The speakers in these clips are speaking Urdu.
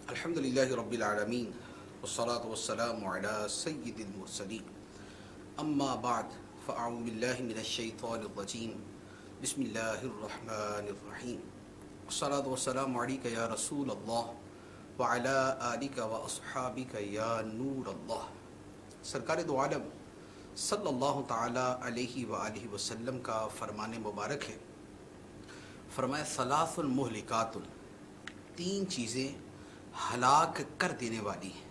الحمد للہ رب العالمین والصلاة والسلام علی سید المرسلین اما بعد فاعوذ باللہ من الشیطان الرجیم بسم اللہ الرحمن الرحیم والصلاة والسلام علیک یا رسول اللہ وعلی آلک واصحابک یا نور اللہ۔ سرکار دو عالم صلی اللہ تعالی علیہ وآلہ وسلم کا فرمان مبارک ہے، فرمایا ثلاث مہلکات، تین چیزیں ہلاک کر دینے والی ہیں،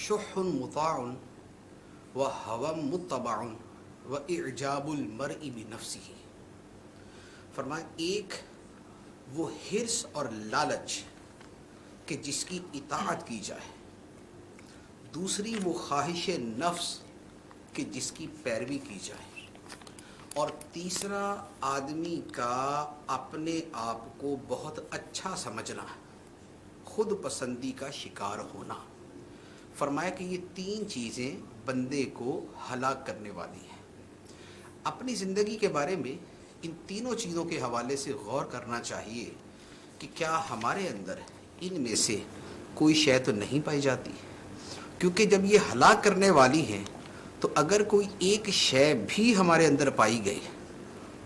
شح مطاع و ہوى متبع و اعجاب المرء بنفسه۔ فرمایا ایک وہ حرص اور لالچ کہ جس کی اطاعت کی جائے، دوسری وہ خواہش نفس کہ جس کی پیروی کی جائے، اور تیسرا آدمی کا اپنے آپ کو بہت اچھا سمجھنا، خود پسندی کا شکار ہونا۔ فرمایا کہ یہ تین چیزیں بندے کو ہلاک کرنے والی ہیں۔ اپنی زندگی کے بارے میں ان تینوں چیزوں کے حوالے سے غور کرنا چاہیے کہ کیا ہمارے اندر ان میں سے کوئی شے تو نہیں پائی جاتی، کیونکہ جب یہ ہلاک کرنے والی ہیں تو اگر کوئی ایک شے بھی ہمارے اندر پائی گئی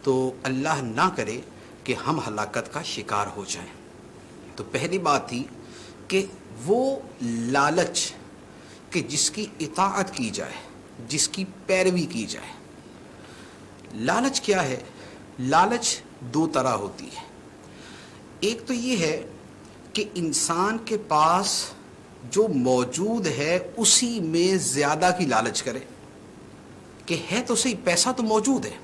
تو اللہ نہ کرے کہ ہم ہلاکت کا شکار ہو جائیں۔ تو پہلی بات تھی کہ وہ لالچ کہ جس کی اطاعت کی جائے، جس کی پیروی کی جائے۔ لالچ کیا ہے؟ لالچ دو طرح ہوتی ہے۔ ایک تو یہ ہے کہ انسان کے پاس جو موجود ہے اسی میں زیادہ کی لالچ کرے، کہ ہے تو صحیح، پیسہ تو موجود ہے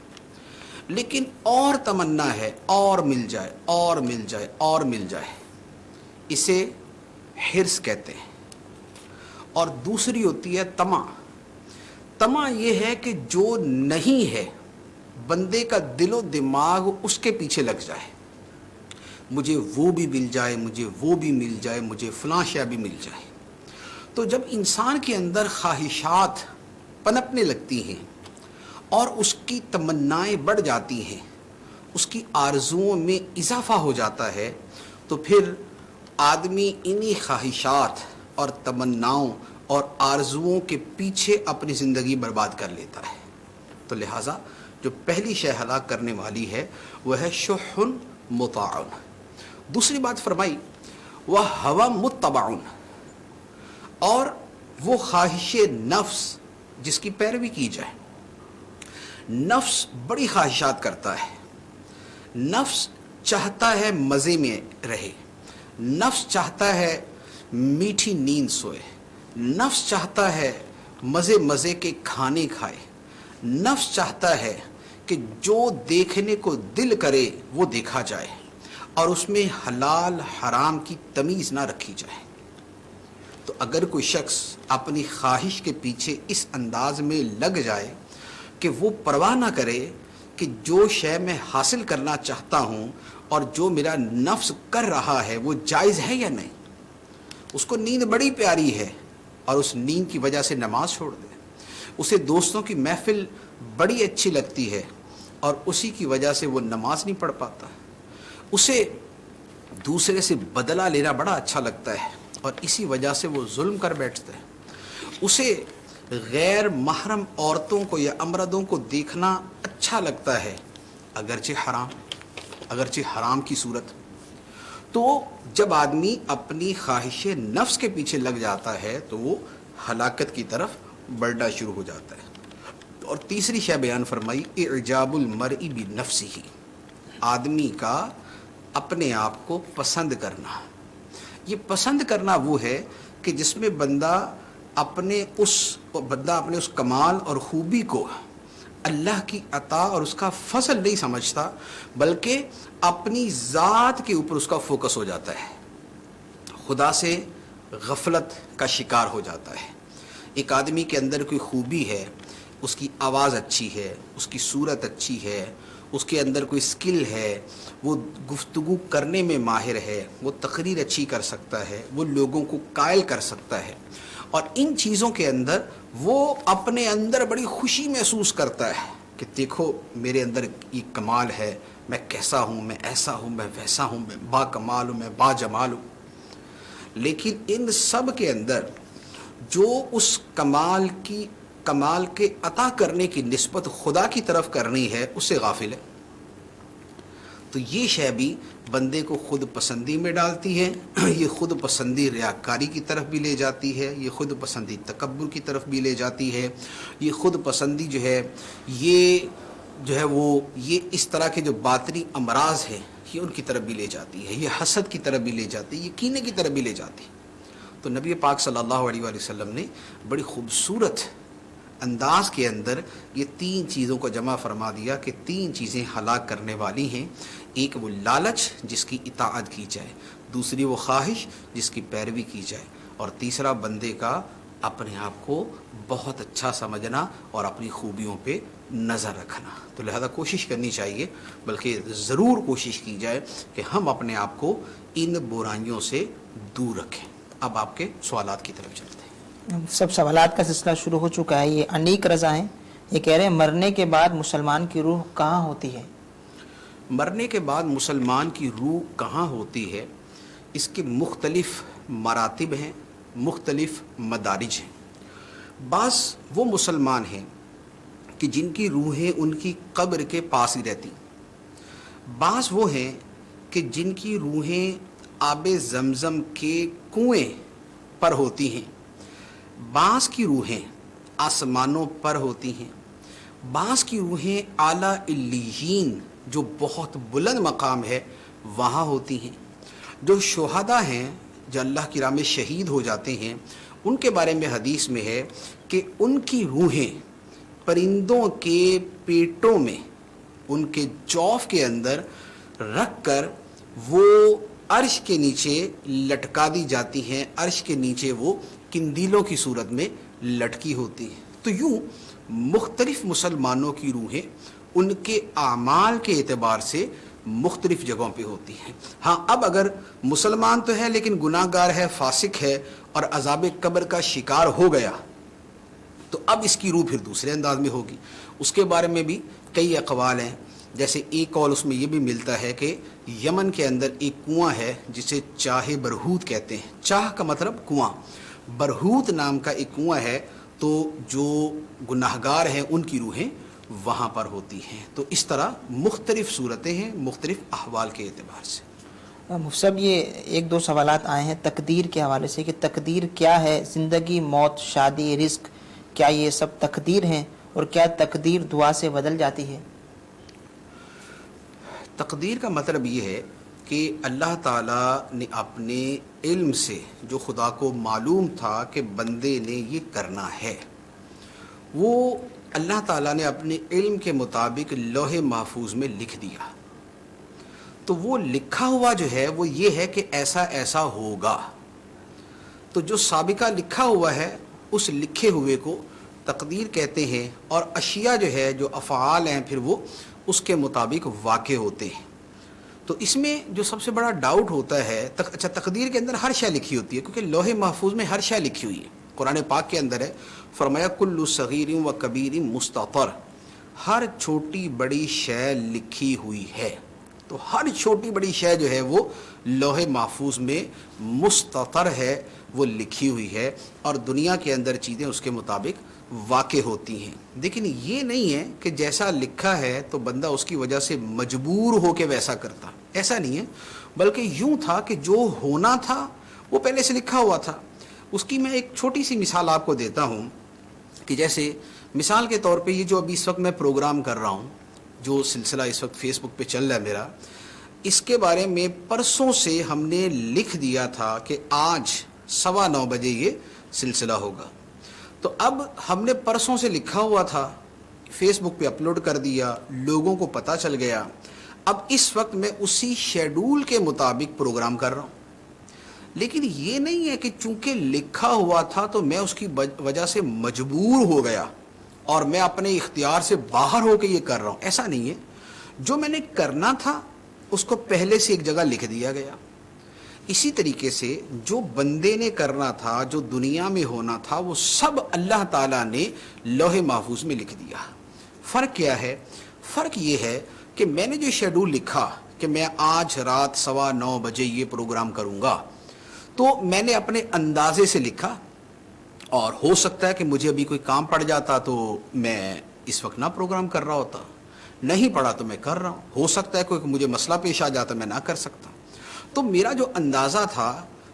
لیکن اور تمنا ہے، اور مل جائے، اور مل جائے، اور مل جائے، اسے حرص کہتے ہیں۔ اور دوسری ہوتی ہے طمع۔ طمع یہ ہے کہ جو نہیں ہے بندے کا دل و دماغ اس کے پیچھے لگ جائے، مجھے وہ بھی مل جائے، مجھے وہ بھی مل جائے، مجھے فلاں شے بھی مل جائے۔ تو جب انسان کے اندر خواہشات پنپنے لگتی ہیں اور اس کی تمنائیں بڑھ جاتی ہیں، اس کی آرزوؤں میں اضافہ ہو جاتا ہے، تو پھر آدمی انہی خواہشات اور تمناؤں اور آرزوؤں کے پیچھے اپنی زندگی برباد کر لیتا ہے۔ تو لہٰذا جو پہلی شے ہلاک کرنے والی ہے وہ ہے شح مطاع۔ دوسری بات فرمائی وہ ہوى متبع، اور وہ خواہش نفس جس کی پیروی کی جائے۔ نفس بڑی خواہشات کرتا ہے، نفس چاہتا ہے مزے میں رہے، نفس چاہتا ہے میٹھی نیند سوئے، نفس چاہتا ہے مزے مزے کے کھانے کھائے، نفس چاہتا ہے کہ جو دیکھنے کو دل کرے وہ دیکھا جائے اور اس میں حلال حرام کی تمیز نہ رکھی جائے۔ تو اگر کوئی شخص اپنی خواہش کے پیچھے اس انداز میں لگ جائے کہ وہ پرواہ نہ کرے کہ جو شے میں حاصل کرنا چاہتا ہوں اور جو میرا نفس کر رہا ہے وہ جائز ہے یا نہیں، اس کو نیند بڑی پیاری ہے اور اس نیند کی وجہ سے نماز چھوڑ دے، اسے دوستوں کی محفل بڑی اچھی لگتی ہے اور اسی کی وجہ سے وہ نماز نہیں پڑھ پاتا، اسے دوسرے سے بدلہ لینا بڑا اچھا لگتا ہے اور اسی وجہ سے وہ ظلم کر بیٹھتا ہے، اسے غیر محرم عورتوں کو یا امردوں کو دیکھنا اچھا لگتا ہے، اگرچہ حرام کی صورت۔ تو جب آدمی اپنی خواہش نفس کے پیچھے لگ جاتا ہے تو وہ ہلاکت کی طرف بڑھنا شروع ہو جاتا ہے۔ اور تیسری شے بیان فرمائی اعجاب المرء بنفسہ، آدمی کا اپنے آپ کو پسند کرنا۔ یہ پسند کرنا وہ ہے کہ جس میں بندہ اپنے اس کمال اور خوبی کو اللہ کی عطا اور اس کا فضل نہیں سمجھتا، بلکہ اپنی ذات کے اوپر اس کا فوکس ہو جاتا ہے، خدا سے غفلت کا شکار ہو جاتا ہے۔ ایک آدمی کے اندر کوئی خوبی ہے، اس کی آواز اچھی ہے، اس کی صورت اچھی ہے، اس کے اندر کوئی سکل ہے، وہ گفتگو کرنے میں ماہر ہے، وہ تقریر اچھی کر سکتا ہے، وہ لوگوں کو قائل کر سکتا ہے، اور ان چیزوں کے اندر وہ اپنے اندر بڑی خوشی محسوس کرتا ہے کہ دیکھو میرے اندر یہ کمال ہے، میں کیسا ہوں، میں ایسا ہوں، میں ویسا ہوں، میں با کمال ہوں، میں با جمال ہوں۔ لیکن ان سب کے اندر جو اس کمال کے عطا کرنے کی نسبت خدا کی طرف کرنی ہے اس سے غافل ہے. تو یہ شے بھی بندے کو خود پسندی میں ڈالتی ہے. یہ خود پسندی ریاکاری کی طرف بھی لے جاتی ہے, یہ خود پسندی تکبر کی طرف بھی لے جاتی ہے, یہ خود پسندی جو ہے وہ یہ اس طرح کے جو باطنی امراض ہیں یہ ان کی طرف بھی لے جاتی ہے, یہ حسد کی طرف بھی لے جاتی ہے, یہ کینے کی طرف بھی لے جاتی ہے. تو نبی پاک صلی اللہ علیہ وآلہ وسلم نے بڑی خوبصورت انداز کے اندر یہ 3 چیزوں کو جمع فرما دیا کہ 3 چیزیں ہلاک کرنے والی ہیں. ایک وہ لالچ جس کی اطاعت کی جائے, دوسری وہ خواہش جس کی پیروی کی جائے, اور تیسرا بندے کا اپنے آپ کو بہت اچھا سمجھنا اور اپنی خوبیوں پہ نظر رکھنا. تو لہذا کوشش کرنی چاہیے, بلکہ ضرور کوشش کی جائے کہ ہم اپنے آپ کو ان برائیوں سے دور رکھیں. اب آپ کے سوالات کی طرف چلتے ہیں. سب سوالات کا سلسلہ شروع ہو چکا ہے. یہ انیک رضا ہیں, یہ کہہ رہے ہیں مرنے کے بعد مسلمان کی روح کہاں ہوتی ہے؟ مرنے کے بعد مسلمان کی روح کہاں ہوتی ہے, اس کے مختلف مراتب ہیں, مختلف مدارج ہیں. بعض وہ مسلمان ہیں کہ جن کی روحیں ان کی قبر کے پاس ہی رہتی. بعض وہ ہیں کہ جن کی روحیں آب زمزم کے کنویں پر ہوتی ہیں. بعض کی روحیں آسمانوں پر ہوتی ہیں. بعض کی روحیں اعلیٰ علیین جو بہت بلند مقام ہے وہاں ہوتی ہیں. جو شہداء ہیں, جو اللہ کی راہ میں شہید ہو جاتے ہیں, ان کے بارے میں حدیث میں ہے کہ ان کی روحیں پرندوں کے پیٹوں میں, ان کے جوف کے اندر رکھ کر وہ عرش کے نیچے لٹکا دی جاتی ہیں. عرش کے نیچے وہ کندیلوں کی صورت میں لٹکی ہوتی ہیں. تو یوں مختلف مسلمانوں کی روحیں ان کے اعمال کے اعتبار سے مختلف جگہوں پہ ہوتی ہیں. ہاں, اب اگر مسلمان تو ہے لیکن گناہ گار ہے, فاسق ہے اور عذاب قبر کا شکار ہو گیا, تو اب اس کی روح پھر دوسرے انداز میں ہوگی. اس کے بارے میں بھی کئی اقوال ہیں. جیسے ایک قول اس میں یہ بھی ملتا ہے کہ یمن کے اندر ایک کنواں ہے جسے چاہ برہوت کہتے ہیں. چاہ کا مطلب کنواں, برہوت نام کا ایک کنواں ہے. تو جو گناہگار ہیں ان کی روحیں وہاں پر ہوتی ہیں. تو اس طرح مختلف صورتیں ہیں مختلف احوال کے اعتبار سے. مفتی صاحب, یہ 1-2 سوالات آئے ہیں تقدیر کے حوالے سے کہ تقدیر کیا ہے؟ زندگی, موت, شادی, رزق, کیا یہ سب تقدیر ہیں؟ اور کیا تقدیر دعا سے بدل جاتی ہے؟ تقدیر کا مطلب یہ ہے کہ اللہ تعالیٰ نے اپنے علم سے جو خدا کو معلوم تھا کہ بندے نے یہ کرنا ہے, وہ اللہ تعالیٰ نے اپنے علم کے مطابق لوح محفوظ میں لکھ دیا. تو وہ لکھا ہوا جو ہے وہ یہ ہے کہ ایسا ایسا ہوگا. تو جو سابقہ لکھا ہوا ہے اس لکھے ہوئے کو تقدیر کہتے ہیں. اور اشیاء جو ہے, جو افعال ہیں, پھر وہ اس کے مطابق واقع ہوتے ہیں. تو اس میں جو سب سے بڑا ڈاؤٹ ہوتا ہے, اچھا تقدیر کے اندر ہر شے لکھی ہوتی ہے کیونکہ لوح محفوظ میں ہر شے لکھی ہوئی ہے. قرآن پاک کے اندر ہے, فرمایا کل صغیر و کبیر مستطر, ہر چھوٹی بڑی شے لکھی ہوئی ہے. تو ہر چھوٹی بڑی شے جو ہے وہ لوح محفوظ میں مستطر ہے, وہ لکھی ہوئی ہے, اور دنیا کے اندر چیزیں اس کے مطابق واقع ہوتی ہیں. لیکن یہ نہیں ہے کہ جیسا لکھا ہے تو بندہ اس کی وجہ سے مجبور ہو کے ویسا کرتا, ایسا نہیں ہے. بلکہ یوں تھا کہ جو ہونا تھا وہ پہلے سے لکھا ہوا تھا. اس کی میں ایک چھوٹی سی مثال آپ کو دیتا ہوں کہ جیسے مثال کے طور پہ یہ جو ابھی اس وقت میں پروگرام کر رہا ہوں, جو سلسلہ اس وقت فیس بک پہ چل رہا ہے میرا, اس کے بارے میں پرسوں سے ہم نے لکھ دیا تھا کہ آج 9:15 بجے یہ سلسلہ ہوگا. تو اب ہم نے پرسوں سے لکھا ہوا تھا, فیس بک پہ اپلوڈ کر دیا, لوگوں کو پتہ چل گیا. اب اس وقت میں اسی شیڈول کے مطابق پروگرام کر رہا ہوں. لیکن یہ نہیں ہے کہ چونکہ لکھا ہوا تھا تو میں اس کی وجہ سے مجبور ہو گیا اور میں اپنے اختیار سے باہر ہو کے یہ کر رہا ہوں. ایسا نہیں ہے. جو میں نے کرنا تھا اس کو پہلے سے ایک جگہ لکھ دیا گیا. اسی طریقے سے جو بندے نے کرنا تھا, جو دنیا میں ہونا تھا, وہ سب اللہ تعالیٰ نے لوح محفوظ میں لکھ دیا. فرق کیا ہے؟ فرق یہ ہے کہ میں نے جو شیڈول لکھا کہ میں آج رات 9:15 بجے یہ پروگرام کروں گا, تو میں نے اپنے اندازے سے لکھا، اور ہو سکتا ہے کہ مجھے ابھی کوئی کام پڑ جاتا تو میں اس وقت نہ پروگرام کر رہا ہوتا، نہیں پڑا تو میں کر رہا ہوں، ہو سکتا ہے کوئی مجھے مسئلہ پیش آ جاتا میں نہ کر سکتا. تو میرا جو اندازہ تھا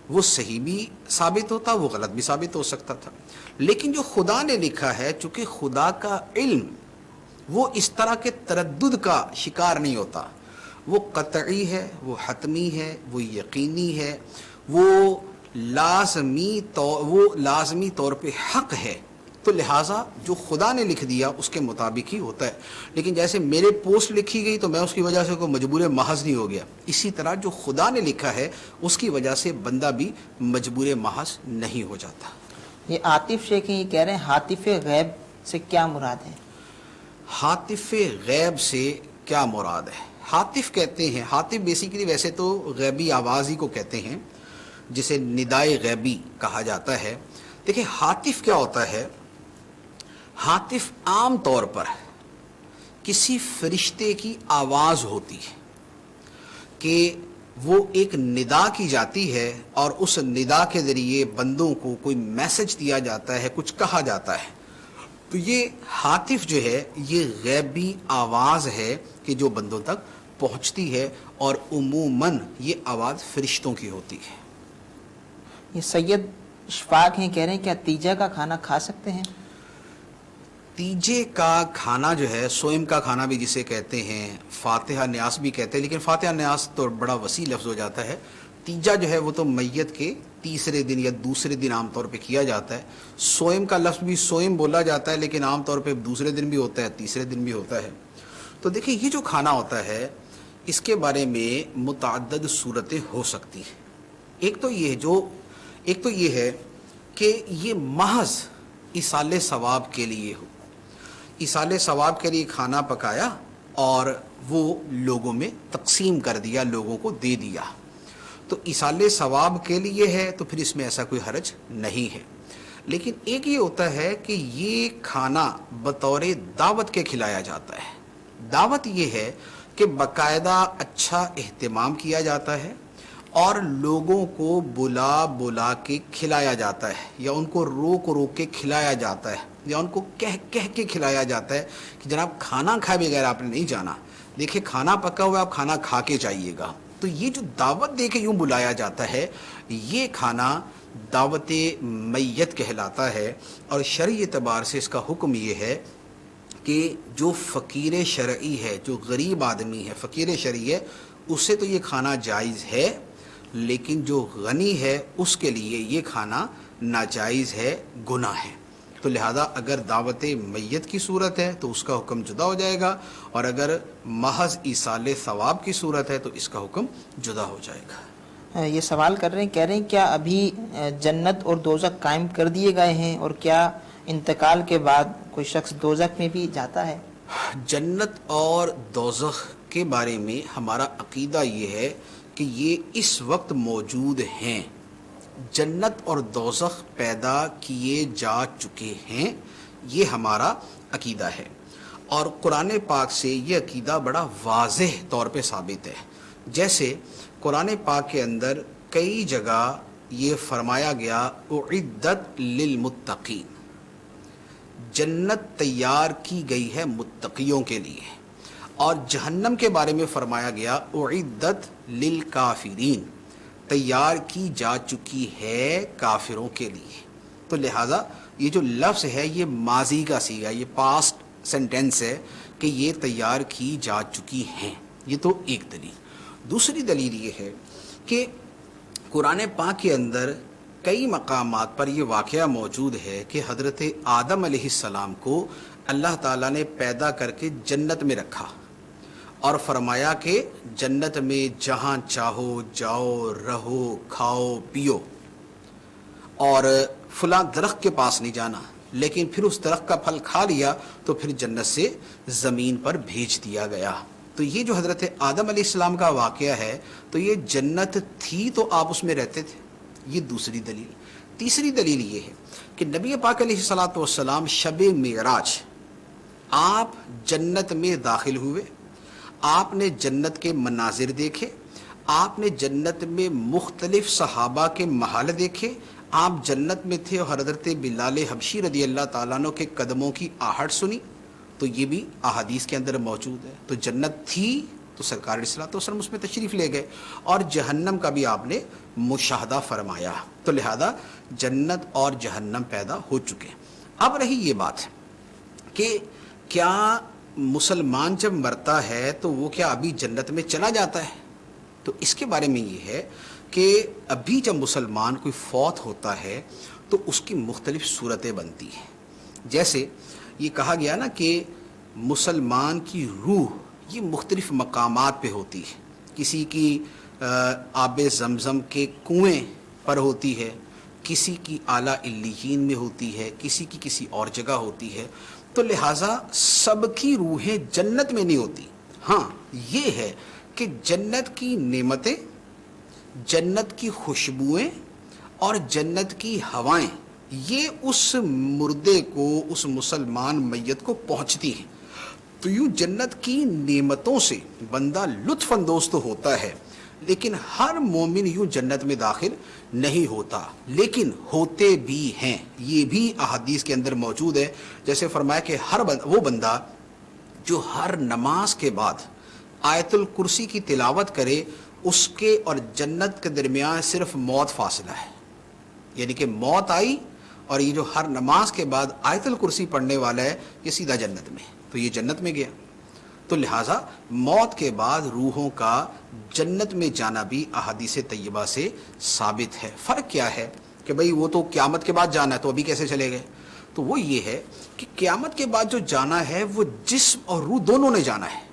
وہ صحیح بھی ثابت ہوتا، وہ غلط بھی ثابت ہو سکتا تھا. لیکن جو خدا نے لکھا ہے، چونکہ خدا کا علم وہ اس طرح کے تردد کا شکار نہیں ہوتا، وہ قطعی ہے، وہ حتمی ہے، وہ یقینی ہے، وہ لازمی طور پہ حق ہے. تو لہٰذا جو خدا نے لکھ دیا اس کے مطابق ہی ہوتا ہے. لیکن جیسے میرے پوسٹ لکھی گئی تو میں اس کی وجہ سے کوئی مجبور محض نہیں ہو گیا، اسی طرح جو خدا نے لکھا ہے اس کی وجہ سے بندہ بھی مجبور محض نہیں ہو جاتا. یہ عاطف شیخ یہ کہہ رہے ہیں حاطف غیب سے کیا مراد ہے؟ حاطف غیب سے کیا مراد ہے؟ حاطف کہتے ہیں، حاطف بیسیکلی ویسے تو غیبی آواز ہی کو کہتے ہیں، جسے ندائے غیبی کہا جاتا ہے. دیکھیں حاطف کیا ہوتا ہے؟ حاطف عام طور پر کسی فرشتے کی آواز ہوتی ہے کہ وہ ایک ندا کی جاتی ہے اور اس ندا کے ذریعے بندوں کو کوئی میسج دیا جاتا ہے، کچھ کہا جاتا ہے. تو یہ حاطف جو ہے یہ غیبی آواز ہے کہ جو بندوں تک پہنچتی ہے، اور عموماً یہ آواز فرشتوں کی ہوتی ہے. یہ سید اشفاق ہیں، کہہ رہے ہیں کیا تیجا کا کھانا کھا سکتے ہیں؟ تیجے کا کھانا جو ہے، سوئم کا کھانا بھی جسے کہتے ہیں، فاتحہ نیاس بھی کہتے ہیں، لیکن فاتحہ نیاس تو بڑا وسیع لفظ ہو جاتا ہے. تیجا جو ہے وہ تو میت کے تیسرے دن یا دوسرے دن عام طور پہ کیا جاتا ہے. سوئم کا لفظ بھی سوئم بولا جاتا ہے، لیکن عام طور پہ دوسرے دن بھی ہوتا ہے، تیسرے دن بھی ہوتا ہے. تو دیکھیں یہ جو کھانا ہوتا ہے اس کے بارے میں متعدد صورتیں ہو سکتی ہیں. ایک تو یہ ہے کہ یہ محض ایصال ثواب کے لیے ہو، ایصال ثواب کے لیے کھانا پکایا اور وہ لوگوں میں تقسیم کر دیا، لوگوں کو دے دیا، تو ایصال ثواب کے لیے ہے تو پھر اس میں ایسا کوئی حرج نہیں ہے. لیکن ایک یہ ہوتا ہے کہ یہ کھانا بطور دعوت کے کھلایا جاتا ہے. دعوت یہ ہے کہ باقاعدہ اچھا اہتمام کیا جاتا ہے اور لوگوں کو بلا کے کھلایا جاتا ہے، یا ان کو روک کے کھلایا جاتا ہے، یا ان کو کہہ کے کھلایا جاتا ہے کہ جناب کھانا کھائے بغیر آپ نے نہیں جانا، دیکھیں کھانا پکا ہوا ہے، آپ کھانا کھا کے جائیے گا. تو یہ جو دعوت دے کے یوں بلایا جاتا ہے یہ کھانا دعوت میت کہلاتا ہے. اور شرعی اعتبار سے اس کا حکم یہ ہے کہ جو فقیر شرعی ہے، جو غریب آدمی ہے، فقیر شرعی ہے، اسے تو یہ کھانا جائز ہے، لیکن جو غنی ہے اس کے لیے یہ کھانا ناجائز ہے، گناہ ہے. تو لہذا اگر دعوت میت کی صورت ہے تو اس کا حکم جدا ہو جائے گا، اور اگر محض ایصال ثواب کی صورت ہے تو اس کا حکم جدا ہو جائے گا. یہ سوال کر رہے ہیں، کہہ رہے ہیں کیا ابھی جنت اور دوزخ قائم کر دیے گئے ہیں، اور کیا انتقال کے بعد کوئی شخص دوزخ میں بھی جاتا ہے؟ جنت اور دوزخ کے بارے میں ہمارا عقیدہ یہ ہے کہ یہ اس وقت موجود ہیں. جنت اور دوزخ پیدا کیے جا چکے ہیں، یہ ہمارا عقیدہ ہے. اور قرآن پاک سے یہ عقیدہ بڑا واضح طور پہ ثابت ہے. جیسے قرآن پاک کے اندر کئی جگہ یہ فرمایا گیا اعدت للمتقین، جنت تیار کی گئی ہے متقیوں کے لیے. اور جہنم کے بارے میں فرمایا گیا اعدت للکافرین، تیار کی جا چکی ہے کافروں کے لیے. تو لہٰذا یہ جو لفظ ہے یہ ماضی کا صیغہ، یہ پاسٹ سینٹینس ہے کہ یہ تیار کی جا چکی ہیں. یہ تو ایک دلیل. دوسری دلیل یہ ہے کہ قرآن پاک کے اندر کئی مقامات پر یہ واقعہ موجود ہے کہ حضرت آدم علیہ السلام کو اللہ تعالیٰ نے پیدا کر کے جنت میں رکھا اور فرمایا کہ جنت میں جہاں چاہو جاؤ، رہو، کھاؤ، پیو، اور فلاں درخت کے پاس نہیں جانا. لیکن پھر اس درخت کا پھل کھا لیا تو پھر جنت سے زمین پر بھیج دیا گیا. تو یہ جو حضرت آدم علیہ السلام کا واقعہ ہے تو یہ جنت تھی تو آپ اس میں رہتے تھے. یہ دوسری دلیل. تیسری دلیل یہ ہے کہ نبی پاک علیہ الصلاۃ والسلام شب معراج آپ جنت میں داخل ہوئے، آپ نے جنت کے مناظر دیکھے، آپ نے جنت میں مختلف صحابہ کے محل دیکھے. آپ جنت میں تھے اور حضرت بلال حبشی رضی اللہ تعالیٰ عنہ کے قدموں کی آہٹ سنی, تو یہ بھی احادیث کے اندر موجود ہے. تو جنت تھی تو سرکار صلی اللہ علیہ وسلم اس میں تشریف لے گئے, اور جہنم کا بھی آپ نے مشاہدہ فرمایا. تو لہذا جنت اور جہنم پیدا ہو چکے. اب رہی یہ بات کہ کیا مسلمان جب مرتا ہے تو وہ کیا ابھی جنت میں چلا جاتا ہے؟ تو اس کے بارے میں یہ ہے کہ ابھی جب مسلمان کوئی فوت ہوتا ہے تو اس کی مختلف صورتیں بنتی ہیں. جیسے یہ کہا گیا نا کہ مسلمان کی روح یہ مختلف مقامات پہ ہوتی ہے. کسی کی آب زمزم کے کنویں پر ہوتی ہے, کسی کی اعلیٰ علیین میں ہوتی ہے, کسی کی کسی اور جگہ ہوتی ہے. تو لہٰذا سب کی روحیں جنت میں نہیں ہوتی. ہاں یہ ہے کہ جنت کی نعمتیں, جنت کی خوشبوئیں اور جنت کی ہوائیں یہ اس مردے کو, اس مسلمان میت کو پہنچتی ہیں. تو یوں جنت کی نعمتوں سے بندہ لطف اندوز تو ہوتا ہے, لیکن ہر مومن یوں جنت میں داخل نہیں ہوتا, لیکن ہوتے بھی ہیں. یہ بھی احادیث کے اندر موجود ہے. جیسے فرمایا کہ وہ بندہ جو ہر نماز کے بعد آیت الکرسی کی تلاوت کرے, اس کے اور جنت کے درمیان صرف موت فاصلہ ہے. یعنی کہ موت آئی اور یہ جو ہر نماز کے بعد آیت الکرسی پڑھنے والا ہے یہ سیدھا جنت میں, تو یہ جنت میں گیا. تو لہٰذا موت کے بعد روحوں کا جنت میں جانا بھی احادیث طیبہ سے ثابت ہے. فرق کیا ہے کہ بھئی وہ تو قیامت کے بعد جانا ہے, تو ابھی کیسے چلے گئے؟ تو وہ یہ ہے کہ قیامت کے بعد جو جانا ہے وہ جسم اور روح دونوں نے جانا ہے.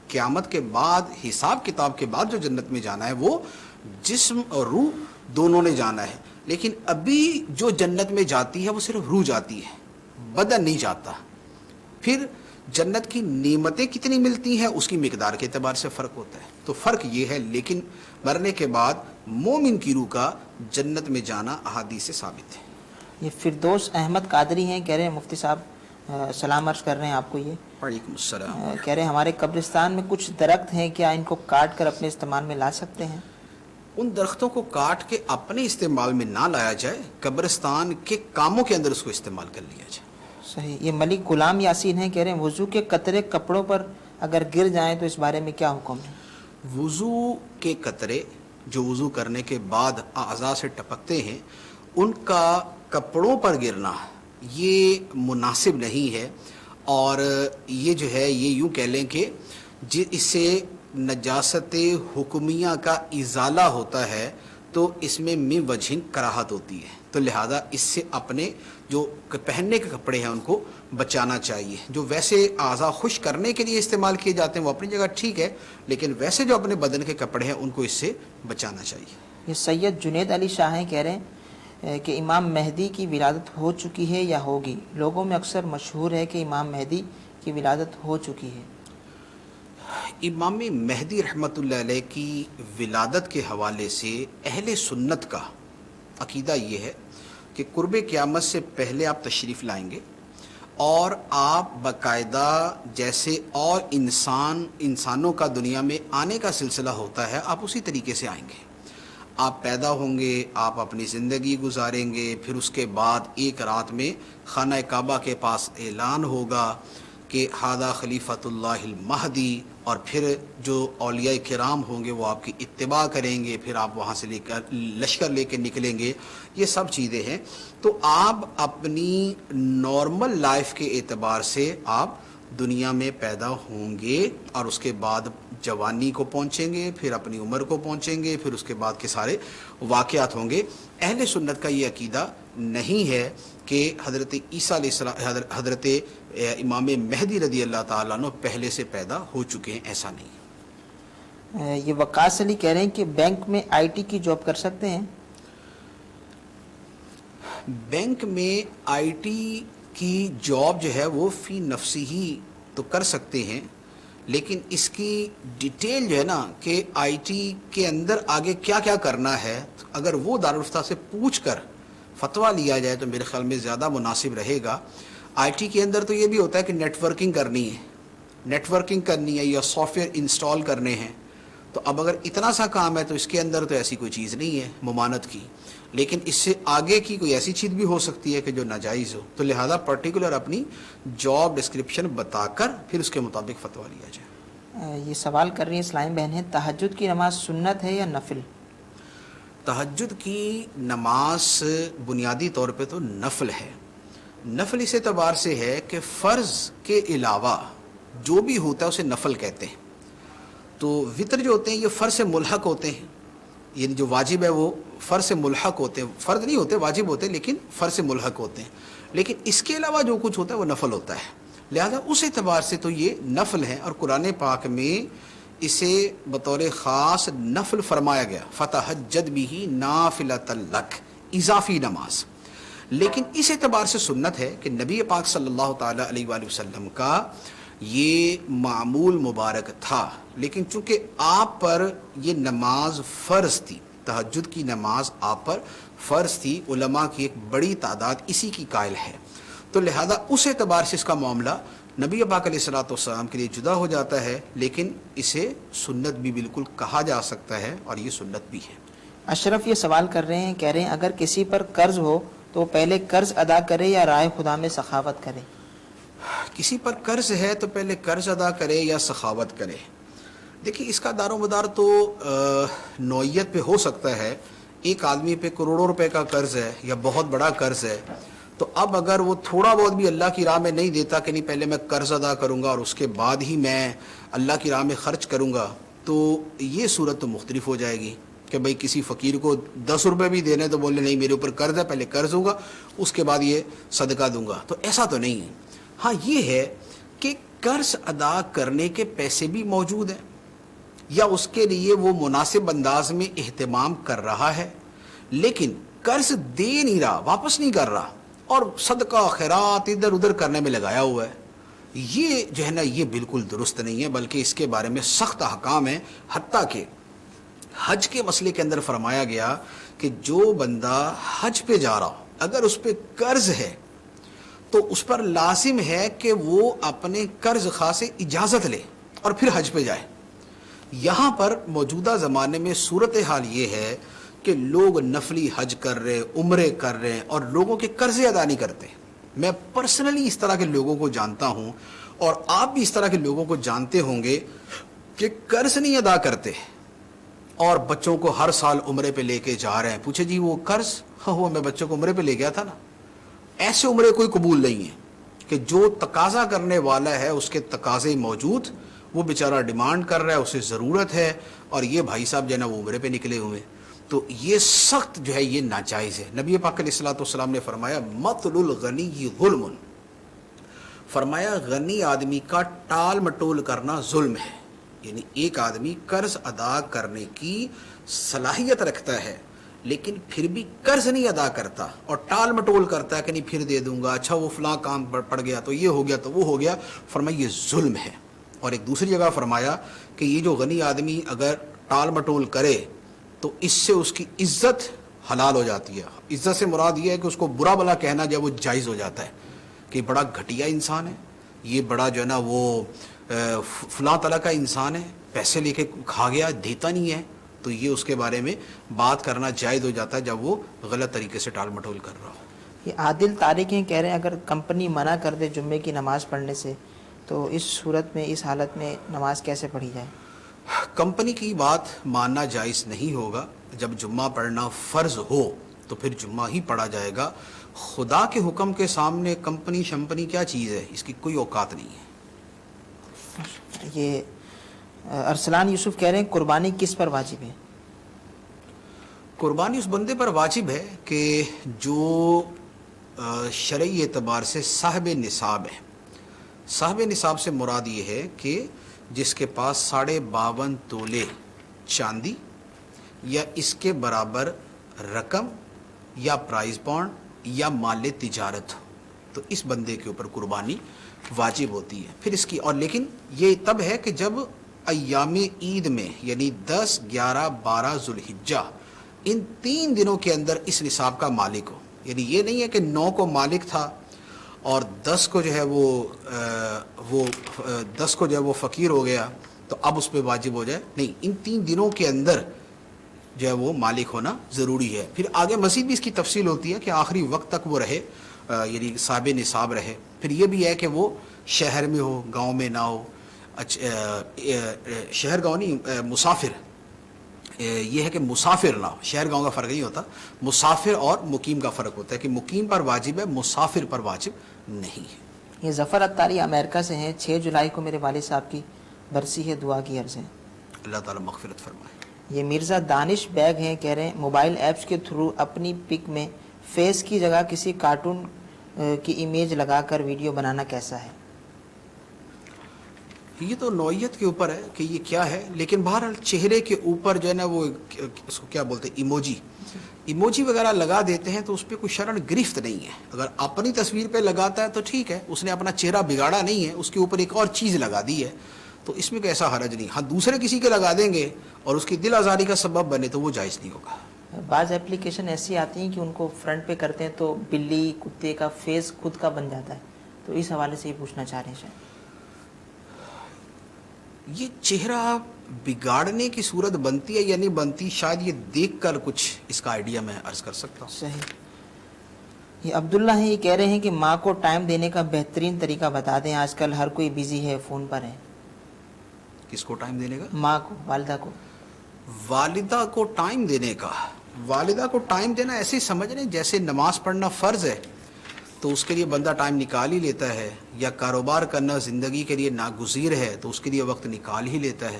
قیامت کے بعد, حساب کتاب کے بعد جو جنت میں جانا ہے وہ جسم اور روح دونوں نے جانا ہے. لیکن ابھی جو جنت میں جاتی ہے وہ صرف روح جاتی ہے, بدن نہیں جاتا. پھر جنت کی نعمتیں کتنی ملتی ہیں اس کی مقدار کے اعتبار سے فرق ہوتا ہے. تو فرق یہ ہے, لیکن مرنے کے بعد مومن کی روح کا جنت میں جانا احادیث سے ثابت ہے. یہ فردوس احمد قادری ہیں, کہہ رہے ہیں مفتی صاحب سلام عرض کر رہے ہیں آپ کو. یہ وعلیکم السلام. کہہ رہے ہیں ہمارے قبرستان میں کچھ درخت ہیں, کیا ان کو کاٹ کر اپنے استعمال میں لا سکتے ہیں؟ ان درختوں کو کاٹ کے اپنے استعمال میں نہ لایا جائے, قبرستان کے کاموں کے اندر اس کو استعمال کر لیا جائے. صحیح. یہ ملک غلام یاسین ہیں, کہہ رہے ہیں وضو کے قطرے کپڑوں پر اگر گر جائیں تو اس بارے میں کیا حکم ہے؟ وضو کے قطرے جو وضو کرنے کے بعد اعضاء سے ٹپکتے ہیں ان کا کپڑوں پر گرنا یہ مناسب نہیں ہے. اور یہ جو ہے یہ یوں کہہ لیں کہ اس سے نجاست حکمیہ کا ازالہ ہوتا ہے, تو اس میں من وجہ کراہت ہوتی ہے. تو لہذا اس سے اپنے جو پہننے کے کپڑے ہیں ان کو بچانا چاہیے. جو ویسے اعضاء خوش کرنے کے لیے استعمال کیے جاتے ہیں وہ اپنی جگہ ٹھیک ہے, لیکن ویسے جو اپنے بدن کے کپڑے ہیں ان کو اس سے بچانا چاہیے. یہ سید جنید علی شاہ ہیں, کہہ رہے ہیں کہ امام مہدی کی ولادت ہو چکی ہے یا ہوگی؟ لوگوں میں اکثر مشہور ہے کہ امام مہدی کی ولادت ہو چکی ہے. امام مہدی رحمۃ اللہ علیہ کی ولادت کے حوالے سے اہل سنت کا عقیدہ یہ ہے کہ قرب قیامت سے پہلے آپ تشریف لائیں گے, اور آپ باقاعدہ جیسے اور انسانوں کا دنیا میں آنے کا سلسلہ ہوتا ہے آپ اسی طریقے سے آئیں گے. آپ پیدا ہوں گے, آپ اپنی زندگی گزاریں گے, پھر اس کے بعد ایک رات میں خانہ کعبہ کے پاس اعلان ہوگا کہ ہادہ خلیفۃ اللہ المہدی, اور پھر جو اولیاء کرام ہوں گے وہ آپ کی اتباع کریں گے, پھر آپ وہاں سے لشکر لے کے نکلیں گے. یہ سب چیزیں ہیں. تو آپ اپنی نارمل لائف کے اعتبار سے آپ دنیا میں پیدا ہوں گے, اور اس کے بعد جوانی کو پہنچیں گے, پھر اپنی عمر کو پہنچیں گے, پھر اس کے بعد کے سارے واقعات ہوں گے. اہل سنت کا یہ عقیدہ نہیں ہے کہ حضرت عیسیٰ علیہ السلام, حضرت امام مہدی رضی اللہ تعالیٰ عنہ پہلے سے پیدا ہو چکے ہیں, ایسا نہیں. یہ وقاص علی کہہ رہے ہیں کہ بینک میں آئی ٹی کی جاب کر سکتے ہیں؟ بینک میں آئی ٹی کی جاب جو ہے وہ فی نفسی ہی تو کر سکتے ہیں, لیکن اس کی ڈیٹیل جو ہے نا کہ آئی ٹی کے اندر آگے کیا کیا کرنا ہے, اگر وہ دارالفتہ سے پوچھ کر فتویٰ لیا جائے تو میرے خیال میں زیادہ مناسب رہے گا. آئی ٹی کے اندر تو یہ بھی ہوتا ہے کہ نیٹ ورکنگ کرنی ہے یا سافٹ ویئر انسٹال کرنے ہیں, تو اب اگر اتنا سا کام ہے تو اس کے اندر تو ایسی کوئی چیز نہیں ہے ممانعت کی، لیکن اس سے آگے کی کوئی ایسی چیز بھی ہو سکتی ہے کہ جو ناجائز ہو، تو لہذا پرٹیکولر اپنی جاب ڈسکرپشن بتا کر پھر اس کے مطابق فتویٰ لیا جائے۔ یہ سوال کر رہی ہیں اسلام بہن ہے، تہجد کی نماز سنت ہے یا نفل؟ تہجد کی نماز بنیادی طور پہ تو نفل ہے۔ نفل اس اعتبار سے ہے کہ فرض کے علاوہ جو بھی ہوتا ہے اسے نفل کہتے ہیں۔ تو وطر جو ہوتے ہیں یہ فرض سے ملحق ہوتے ہیں، یعنی جو واجب ہے وہ فرض سے ملحق ہوتے ہیں، فرض نہیں ہوتے، واجب ہوتے ہیں لیکن فرض سے ملحق ہوتے ہیں، لیکن اس کے علاوہ جو کچھ ہوتا ہے وہ نفل ہوتا ہے، لہذا اس اعتبار سے تو یہ نفل ہے، اور قرآن پاک میں اسے بطور خاص نفل فرمایا گیا، فتہجد بہ نافلۃ لک، اضافی نماز۔ لیکن اس اعتبار سے سنت ہے کہ نبی پاک صلی اللہ تعالیٰ علیہ وآلہ وسلم کا یہ معمول مبارک تھا، لیکن چونکہ آپ پر یہ نماز فرض تھی، تہجد کی نماز آپ پر فرض تھی، علماء کی ایک بڑی تعداد اسی کی قائل ہے، تو لہذا اس اعتبار سے اس کا معاملہ نبی پاک علیہ الصلوۃ والسلام کے لیے جدا ہو جاتا ہے، لیکن اسے سنت بھی بالکل کہا جا سکتا ہے، اور یہ سنت بھی ہے۔ اشرف یہ سوال کر رہے ہیں، کہہ رہے ہیں اگر کسی پر قرض ہو تو پہلے قرض ادا کرے یا رائے خدا میں سخاوت کرے؟ کسی پر قرض ہے تو پہلے قرض ادا کرے یا سخاوت کرے؟ دیکھیے اس کا دار و مدار تو نوعیت پہ ہو سکتا ہے، ایک آدمی پہ کروڑوں روپے کا قرض ہے یا بہت بڑا قرض ہے، تو اب اگر وہ تھوڑا بہت بھی اللہ کی راہ میں نہیں دیتا کہ نہیں پہلے میں قرض ادا کروں گا اور اس کے بعد ہی میں اللہ کی راہ میں خرچ کروں گا، تو یہ صورت تو مختلف ہو جائے گی کہ بھئی کسی فقیر کو 10 روپے بھی دینے تو بولے نہیں میرے اوپر قرض ہے، پہلے قرض ہوگا اس کے بعد یہ صدقہ دوں گا، تو ایسا تو نہیں ہے۔ ہاں یہ ہے کہ قرض ادا کرنے کے پیسے بھی موجود ہیں، یا اس کے لیے وہ مناسب انداز میں اہتمام کر رہا ہے، لیکن قرض دے نہیں رہا، واپس نہیں کر رہا، اور صدقہ خیرات ادھر ادھر کرنے میں لگایا ہوا ہے، یہ جو ہے نا یہ بالکل درست نہیں ہے، بلکہ اس کے بارے میں سخت احکام ہیں، حتیٰ کہ حج کے مسئلے کے اندر فرمایا گیا کہ جو بندہ حج پہ جا رہا اگر اس پہ قرض ہے تو اس پر لازم ہے کہ وہ اپنے قرض خواہ سے اجازت لے اور پھر حج پہ جائے۔ یہاں پر موجودہ زمانے میں صورتحال یہ ہے کہ لوگ نفلی حج کر رہے، عمرے کر رہے، اور لوگوں کے قرضے ادا نہیں کرتے۔ میں پرسنلی اس طرح کے لوگوں کو جانتا ہوں، اور آپ بھی اس طرح کے لوگوں کو جانتے ہوں گے کہ قرض نہیں ادا کرتے اور بچوں کو ہر سال عمرے پہ لے کے جا رہے ہیں۔ پوچھے جی وہ قرض؟ ہاں وہ میں بچوں کو عمرے پہ لے گیا تھا نا۔ ایسے عمرے کوئی قبول نہیں ہے کہ جو تقاضا کرنے والا ہے اس کے تقاضے موجود، وہ بیچارہ ڈیمانڈ کر رہا ہے، اسے ضرورت ہے، اور یہ بھائی صاحب جو ہے نا وہ عمرے پہ نکلے ہوئے، تو یہ سخت جو ہے یہ ناجائز ہے۔ نبی پاک علیہ الصلوۃ والسلام نے فرمایا مطل الغنی ظلم، فرمایا غنی آدمی کا ٹال مٹول کرنا ظلم ہے، یعنی ایک آدمی قرض ادا کرنے کی صلاحیت رکھتا ہے لیکن پھر بھی قرض نہیں ادا کرتا اور ٹال مٹول کرتا ہے کہ نہیں پھر دے دوں گا، اچھا وہ فلاں کام پڑ گیا تو یہ ہو گیا تو وہ ہو گیا، فرمایا یہ ظلم ہے۔ اور ایک دوسری جگہ فرمایا کہ یہ جو غنی آدمی اگر ٹال مٹول کرے تو اس سے اس کی عزت حلال ہو جاتی ہے۔ عزت سے مراد یہ ہے کہ اس کو برا بلا کہنا جب وہ جائز ہو جاتا ہے کہ بڑا گھٹیا انسان ہے، یہ بڑا جو ہے نا وہ فلاں طرح کا انسان ہے، پیسے لے کے کھا گیا، دیتا نہیں ہے، تو یہ اس کے بارے میں بات کرنا جائز ہو جاتا ہے جب وہ غلط طریقے سے ٹال مٹول کر رہا ہو۔ یہ عادل طارق ہیں، کہہ رہے ہیں اگر کمپنی منع کر دے جمعے کی نماز پڑھنے سے تو اس صورت میں، اس حالت میں نماز کیسے پڑھی جائے؟ کمپنی کی بات ماننا جائز نہیں ہوگا، جب جمعہ پڑھنا فرض ہو تو پھر جمعہ ہی پڑھا جائے گا۔ خدا کے حکم کے سامنے کمپنی شمپنی کیا چیز ہے، اس کی کوئی اوقات نہیں ہے۔ یہ ارسلان یوسف کہہ رہے ہیں قربانی کس پر واجب ہے؟ قربانی اس بندے پر واجب ہے کہ جو شرعی اعتبار سے صاحب نصاب ہے۔ صاحب نصاب سے مراد یہ ہے کہ جس کے پاس 52.5 تولے چاندی یا اس کے برابر رقم یا پرائز بانڈ یا مال تجارت ہو، تو اس بندے کے اوپر قربانی واجب ہوتی ہے۔ پھر اس کی اور لیکن یہ تب ہے کہ جب ایام عید میں یعنی 10، 11، 12 ذوالحجہ ان 3 دنوں کے اندر اس نصاب کا مالک ہو، یعنی یہ نہیں ہے کہ 9 کو مالک تھا اور 10 کو جو ہے وہ 10 کو جو ہے وہ فقیر ہو گیا تو اب اس پہ واجب ہو جائے نہیں، ان 3 دنوں کے اندر جو ہے وہ مالک ہونا ضروری ہے. پھر آگے مزید بھی اس کی تفصیل ہوتی ہے کہ آخری وقت تک وہ رہے، یعنی صاحب نصاب رہے. پھر یہ بھی ہے کہ وہ شہر میں ہو، گاؤں میں نہ ہو. شہر گاؤں نہیں، مسافر. یہ ہے کہ مسافر نہ ہو. شہر گاؤں کا فرق نہیں ہوتا، مسافر اور مقیم کا فرق ہوتا ہے کہ مقیم پر واجب ہے، مسافر پر واجب نہیں ہے. یہ ظفر اتاری امریکہ سے ہیں. 6 جولائی کو میرے والد صاحب کی برسی ہے، دعا کی عرض ہے. اللہ تعالیٰ مغفرت فرمائے. یہ مرزا دانش بیگ ہیں، کہہ رہے ہیں موبائل ایپس کے تھرو اپنی پک میں فیس کی جگہ کسی کارٹون کی امیج لگا کر ویڈیو بنانا کیسا ہے؟ یہ تو نوعیت کے اوپر ہے کہ یہ کیا ہے، لیکن بہرحال چہرے کے اوپر جو ہے نا وہ اس کو کیا بولتے ہیں، ایموجی وغیرہ لگا دیتے ہیں تو اس پہ کوئی شرعن گرفت نہیں ہے. اگر اپنی تصویر پہ لگاتا ہے تو ٹھیک ہے، اس نے اپنا چہرہ بگاڑا نہیں ہے، اس کے اوپر ایک اور چیز لگا دی ہے تو اس میں کوئی ایسا حرج نہیں. ہاں دوسرے کسی کے لگا دیں گے اور اس کی دل آزاری کا سبب بنے تو وہ جائز نہیں ہوگا. بعض اپلیکیشن ایسی آتی ہیں کہ ان کو فرنٹ پہ کرتے ہیں تو بلی کتے کا فیس خود کا بن جاتا ہے، تو اس حوالے سے یہ پوچھنا چاہ رہے ہیں شاید. یہ چہرہ بگاڑنے کی صورت بنتی ہے یا نہیں بنتی، شاید یہ دیکھ کر کچھ اس کا آئیڈیا میں عرض کر سکتا ہوں. صحیح. یہ عبداللہ ہیں، یہ کہہ رہے ہیں کہ ماں کو ٹائم دینے کا بہترین طریقہ بتا دیں، آج کل ہر کوئی بیزی ہے، فون پر ہے. کس کو ٹائم دینے کا؟ ماں کو، والدہ کو. والدہ کو ٹائم دینے کا. والدہ کو ٹائم دینا ایسے ہی سمجھ رہے ہیں جیسے نماز پڑھنا فرض ہے تو اس کے لیے بندہ ٹائم نکال ہی لیتا ہے، یا کاروبار کرنا زندگی کے لیے ناگزیر ہے تو اس کے لیے وقت نکال ہی لیتا ہے،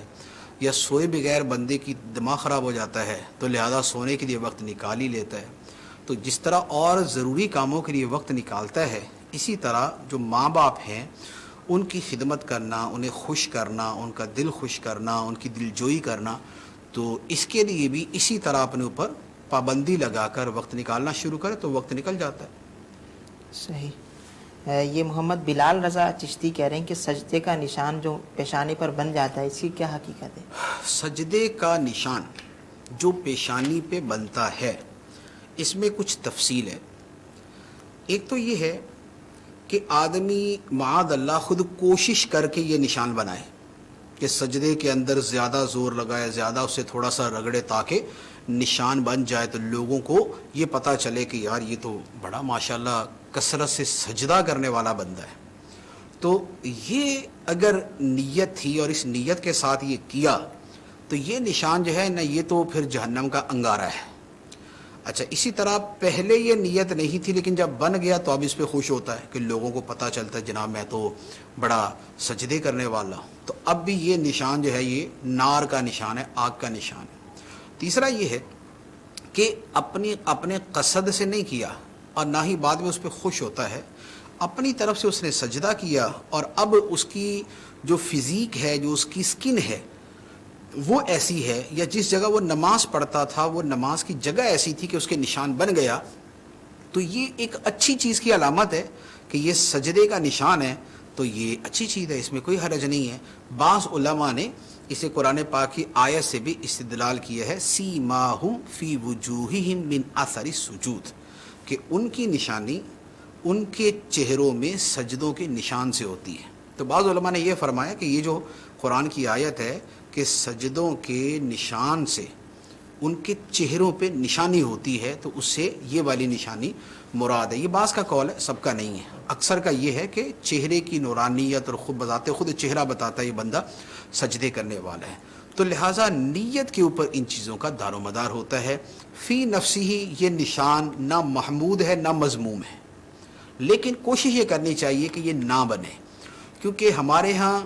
یا سوئے بغیر بندے کی دماغ خراب ہو جاتا ہے تو لہذا سونے کے لیے وقت نکال ہی لیتا ہے. تو جس طرح اور ضروری کاموں کے لیے وقت نکالتا ہے، اسی طرح جو ماں باپ ہیں ان کی خدمت کرنا، انہیں خوش کرنا، ان کا دل خوش کرنا، ان کی دل جوئی کرنا، تو اس کے لیے بھی اسی طرح اپنے اوپر پابندی لگا کر وقت نکالنا شروع کرے تو وقت نکل جاتا ہے. صحیح. یہ محمد بلال رضا چشتی کہہ رہے ہیں کہ سجدے کا نشان جو پیشانی پر بن جاتا ہے، اس کی کیا حقیقت ہے؟ سجدے کا نشان جو پیشانی پہ بنتا ہے اس میں کچھ تفصیل ہے. ایک تو یہ ہے کہ آدمی معاذ اللہ خود کوشش کر کے یہ نشان بنائے کہ سجدے کے اندر زیادہ زور لگائے، زیادہ اسے تھوڑا سا رگڑے تاکہ نشان بن جائے تو لوگوں کو یہ پتہ چلے کہ یار یہ تو بڑا ماشاءاللہ کثرت سے سجدہ کرنے والا بندہ ہے. تو یہ اگر نیت تھی اور اس نیت کے ساتھ یہ کیا تو یہ نشان جو ہے نا یہ تو پھر جہنم کا انگارہ ہے. اچھا اسی طرح پہلے یہ نیت نہیں تھی لیکن جب بن گیا تو اب اس پہ خوش ہوتا ہے کہ لوگوں کو پتہ چلتا ہے جناب میں تو بڑا سجدے کرنے والا ہوں. تو اب بھی یہ نشان جو ہے یہ نار کا نشان ہے، آگ کا نشان ہے. تیسرا یہ ہے کہ اپنے قصد سے نہیں کیا اور نہ ہی بعد میں اس پہ خوش ہوتا ہے، اپنی طرف سے اس نے سجدہ کیا اور اب اس کی جو فزیک ہے، جو اس کی سکن ہے وہ ایسی ہے، یا جس جگہ وہ نماز پڑھتا تھا وہ نماز کی جگہ ایسی تھی کہ اس کے نشان بن گیا، تو یہ ایک اچھی چیز کی علامت ہے کہ یہ سجدے کا نشان ہے. تو یہ اچھی چیز ہے، اس میں کوئی حرج نہیں ہے. بعض علماء نے اسے قرآن پاک کی آیت سے بھی استدلال کیا ہے، سیماہم فی وجوہہم من اثر السجود، کہ ان کی نشانی ان کے چہروں میں سجدوں کے نشان سے ہوتی ہے. تو بعض علماء نے یہ فرمایا کہ یہ جو قرآن کی آیت ہے کہ سجدوں کے نشان سے ان کے چہروں پہ نشانی ہوتی ہے تو اس سے یہ والی نشانی مراد ہے. یہ بعض کا قول ہے، سب کا نہیں ہے. اکثر کا یہ ہے کہ چہرے کی نورانیت اور خود بذات خود چہرہ بتاتا ہے یہ بندہ سجدے کرنے والا ہے. تو لہٰذا نیت کے اوپر ان چیزوں کا دار و مدار ہوتا ہے. فی نفسی ہی یہ نشان نہ محمود ہے نہ مذموم ہے، لیکن کوشش یہ کرنی چاہیے کہ یہ نہ بنے، کیونکہ ہمارے ہاں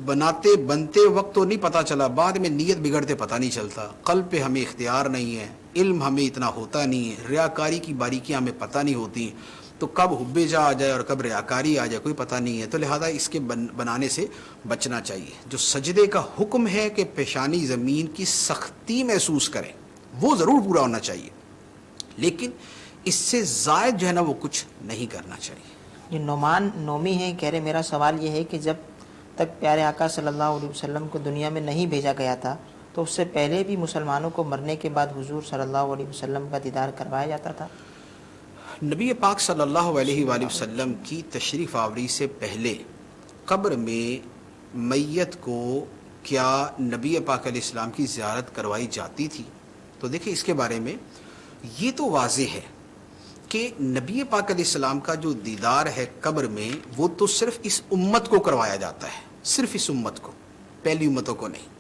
بنتے وقت تو نہیں پتہ چلا، بعد میں نیت بگڑتے پتہ نہیں چلتا. قلب پہ ہمیں اختیار نہیں ہے، علم ہمیں اتنا ہوتا نہیں ہے، ریاکاری کی باریکیاں ہمیں پتہ نہیں ہوتی، تو کب حب جا آ جائے اور کب ریاکاری آ جائے کوئی پتہ نہیں ہے. تو لہذا اس کے بنانے سے بچنا چاہیے. جو سجدے کا حکم ہے کہ پیشانی زمین کی سختی محسوس کرے وہ ضرور پورا ہونا چاہیے، لیکن اس سے زائد جو ہے نا وہ کچھ نہیں کرنا چاہیے. یہ نعمان نومی ہیں، کہہ رہے میرا سوال یہ ہے کہ جب تک پیارے آقا صلی اللہ علیہ وسلم کو دنیا میں نہیں بھیجا گیا تھا تو اس سے پہلے بھی مسلمانوں کو مرنے کے بعد حضور صلی اللہ علیہ وسلم کا دیدار کروایا جاتا تھا؟ نبی پاک صلی اللہ علیہ وآلہ وسلم کی تشریف آوری سے پہلے قبر میں میت کو کیا نبی پاک علیہ السلام کی زیارت کروائی جاتی تھی؟ تو دیکھیں اس کے بارے میں یہ تو واضح ہے کہ نبی پاک علیہ السلام کا جو دیدار ہے قبر میں وہ تو صرف اس امت کو کروایا جاتا ہے، صرف اس امت کو، پہلی امتوں کو نہیں۔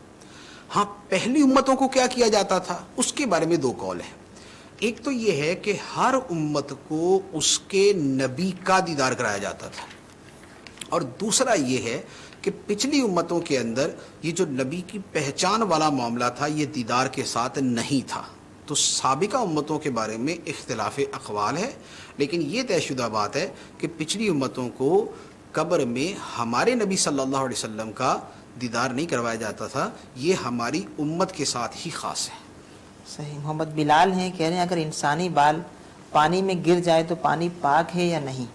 ہاں پہلی امتوں کو کیا کیا جاتا تھا اس کے بارے میں دو قول ہیں۔ ایک تو یہ ہے کہ ہر امت کو اس کے نبی کا دیدار کرایا جاتا تھا، اور دوسرا یہ ہے کہ پچھلی امتوں کے اندر یہ جو نبی کی پہچان والا معاملہ تھا یہ دیدار کے ساتھ نہیں تھا۔ تو سابقہ امتوں کے بارے میں اختلاف اقوال ہے، لیکن یہ طے شدہ بات ہے کہ پچھلی امتوں کو قبر میں ہمارے نبی صلی اللہ علیہ وسلم کا دیدار نہیں کروایا جاتا تھا، یہ ہماری امت کے ساتھ ہی خاص ہے۔ صحیح۔ محمد بلال ہیں، کہہ رہے ہیں اگر انسانی بال پانی میں گر جائے تو پانی پاک ہے یا نہیں؟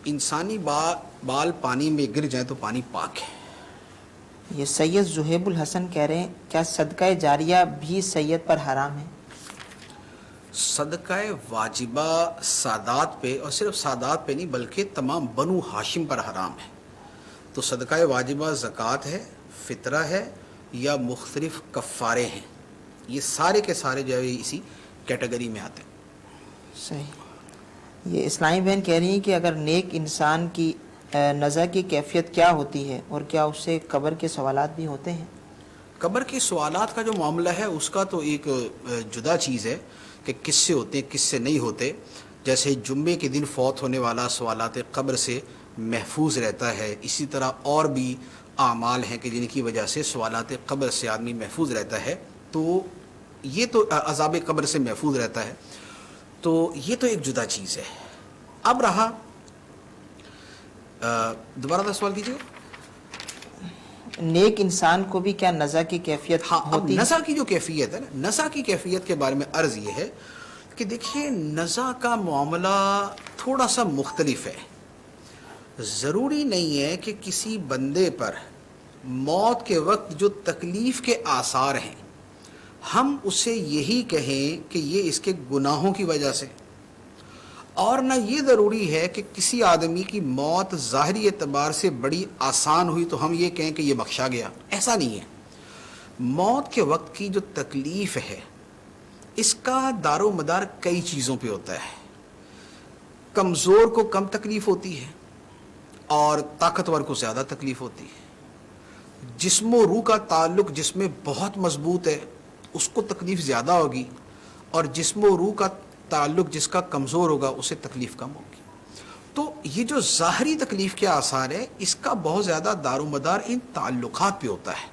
انسانی بال پانی میں گر جائیں تو پانی پاک ہے۔ یہ سید زہیب الحسن کہہ رہے ہیں کیا صدقہ جاریہ بھی سید پر حرام ہے؟ صدقہ واجبہ سادات پہ، اور صرف سادات پہ نہیں بلکہ تمام بنو ہاشم پر حرام ہے۔ تو صدقہ واجبہ زکوٰۃ ہے، فطرہ ہے، یا مختلف کفارے ہیں، یہ سارے کے سارے جو ہے اسی کیٹیگری میں آتے ہیں۔ صحیح۔ یہ اسلامی بہن کہہ رہی ہیں کہ اگر نیک انسان کی نزع کی کیفیت کیا ہوتی ہے، اور کیا اس سے قبر کے سوالات بھی ہوتے ہیں؟ قبر کے سوالات کا جو معاملہ ہے اس کا تو ایک جدا چیز ہے کہ کس سے ہوتے ہیں کس سے نہیں ہوتے۔ جیسے جمعے کے دن فوت ہونے والا سوالات قبر سے محفوظ رہتا ہے، اسی طرح اور بھی اعمال ہیں کہ جن کی وجہ سے سوالات قبر سے آدمی محفوظ رہتا ہے، تو یہ تو عذاب قبر سے محفوظ رہتا ہے، تو یہ تو ایک جدا چیز ہے۔ اب رہا دوبارہ سوال کیجیے۔ نیک انسان کو بھی کیا نزع کی کیفیت ہاں، اب ہوتی ہے؟ نزع کی جو کیفیت ہے نا، نزع کی کیفیت کے بارے میں عرض یہ ہے کہ دیکھیے نزع کا معاملہ تھوڑا سا مختلف ہے۔ ضروری نہیں ہے کہ کسی بندے پر موت کے وقت جو تکلیف کے آثار ہیں ہم اسے یہی کہیں کہ یہ اس کے گناہوں کی وجہ سے، اور نہ یہ ضروری ہے کہ کسی آدمی کی موت ظاہری اعتبار سے بڑی آسان ہوئی تو ہم یہ کہیں کہ یہ بخشا گیا، ایسا نہیں ہے۔ موت کے وقت کی جو تکلیف ہے اس کا دار و مدار کئی چیزوں پہ ہوتا ہے۔ کمزور کو کم تکلیف ہوتی ہے اور طاقتور کو زیادہ تکلیف ہوتی ہے۔ جسم و روح کا تعلق جس میں بہت مضبوط ہے اس کو تکلیف زیادہ ہوگی، اور جسم و روح کا تعلق جس کا کمزور ہوگا اسے تکلیف کم ہوگی۔ تو یہ جو ظاہری تکلیف کے آثار ہے اس کا بہت زیادہ دار و مدار ان تعلقات پہ ہوتا ہے۔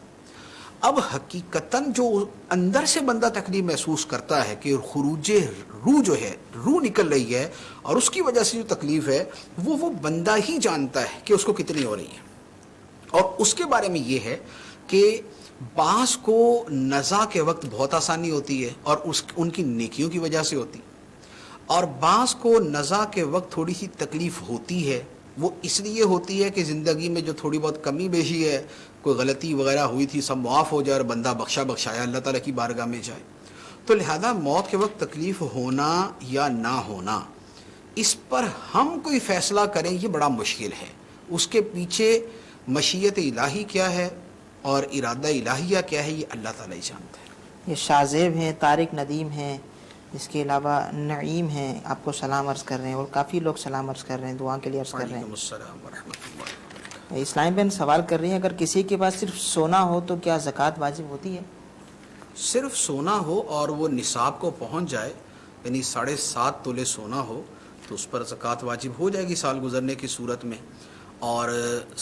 اب حقیقتاً جو اندر سے بندہ تکلیف محسوس کرتا ہے کہ خروج روح جو ہے، روح نکل رہی ہے اور اس کی وجہ سے جو تکلیف ہے وہ بندہ ہی جانتا ہے کہ اس کو کتنی ہو رہی ہے۔ اور اس کے بارے میں یہ ہے کہ بعض کو نزع کے وقت بہت آسانی ہوتی ہے اور ان کی نیکیوں کی وجہ سے ہوتی، اور بعض کو نزع کے وقت تھوڑی سی تکلیف ہوتی ہے، وہ اس لیے ہوتی ہے کہ زندگی میں جو تھوڑی بہت کمی بیشی ہے، کوئی غلطی وغیرہ ہوئی تھی، سب معاف ہو جائے اور بندہ بخشایا اللہ تعالیٰ کی بارگاہ میں جائے۔ تو لہذا موت کے وقت تکلیف ہونا یا نہ ہونا اس پر ہم کوئی فیصلہ کریں یہ بڑا مشکل ہے۔ اس کے پیچھے مشیت الہی کیا ہے اور ارادہ الہیہ کیا ہے یہ اللہ تعالیٰ ہی جانتا ہے۔ یہ شاذیب ہیں، طارق ندیم ہیں، اس کے علاوہ نعیم ہیں، آپ کو سلام عرض کر رہے ہیں، اور کافی لوگ سلام عرض کر رہے ہیں، دعا کے لیے عرض کر رہے وعلیکم ہیں۔ السلام ورحمۃ اللہ۔ اسلام بہن سوال کر رہی ہیں اگر کسی کے پاس صرف سونا ہو تو کیا زکوٰۃ واجب ہوتی ہے؟ صرف سونا ہو اور وہ نصاب کو پہنچ جائے، یعنی 7.5 تولے سونا ہو تو اس پر زکوٰۃ واجب ہو جائے گی سال گزرنے کی صورت میں، اور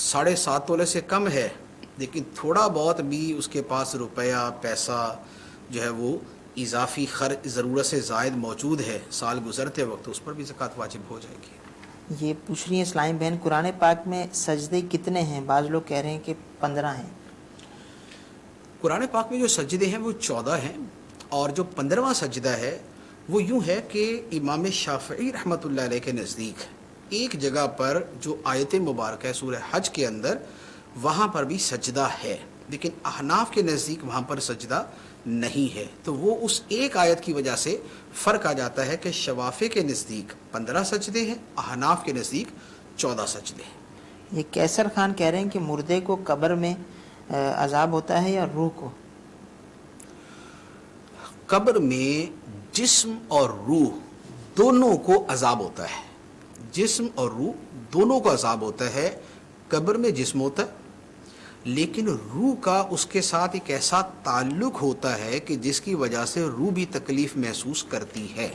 7.5 تولے سے کم ہے لیکن تھوڑا بہت بھی اس کے پاس روپیہ پیسہ جو ہے وہ اضافی خرچ ضرورت سے زائد موجود ہے سال گزرتے وقت، اس پر بھی زکوٰۃ واجب ہو جائے گی۔ یہ پوچھ رہی ہیں اسلام بہن قرآن پاک میں سجدے کتنے ہیں؟ بعض لوگ کہہ رہے ہیں کہ 15 ہیں۔ قرآن پاک میں جو سجدے ہیں وہ 14 ہیں، اور جو 15واں سجدہ ہے وہ یوں ہے کہ امام شافعی رحمۃ اللہ علیہ کے نزدیک ایک جگہ پر جو آیت مبارکہ ہے سورہ حج کے اندر وہاں پر بھی سجدہ ہے، لیکن احناف کے نزدیک وہاں پر سجدہ نہیں ہے۔ تو وہ اس ایک آیت کی وجہ سے فرق آ جاتا ہے کہ شوافع کے نزدیک 15 سجدے ہیں، احناف کے نزدیک 14 سجدے ہیں۔ یہ کیسر خان کہہ رہے ہیں کہ مردے کو قبر میں عذاب ہوتا ہے یا روح کو؟ قبر میں جسم اور روح دونوں کو عذاب ہوتا ہے. جسم اور روح دونوں کو عذاب ہوتا ہے. قبر میں جسم ہوتا ہے لیکن روح کا اس کے ساتھ ایک ایسا تعلق ہوتا ہے کہ جس کی وجہ سے روح بھی تکلیف محسوس کرتی ہے.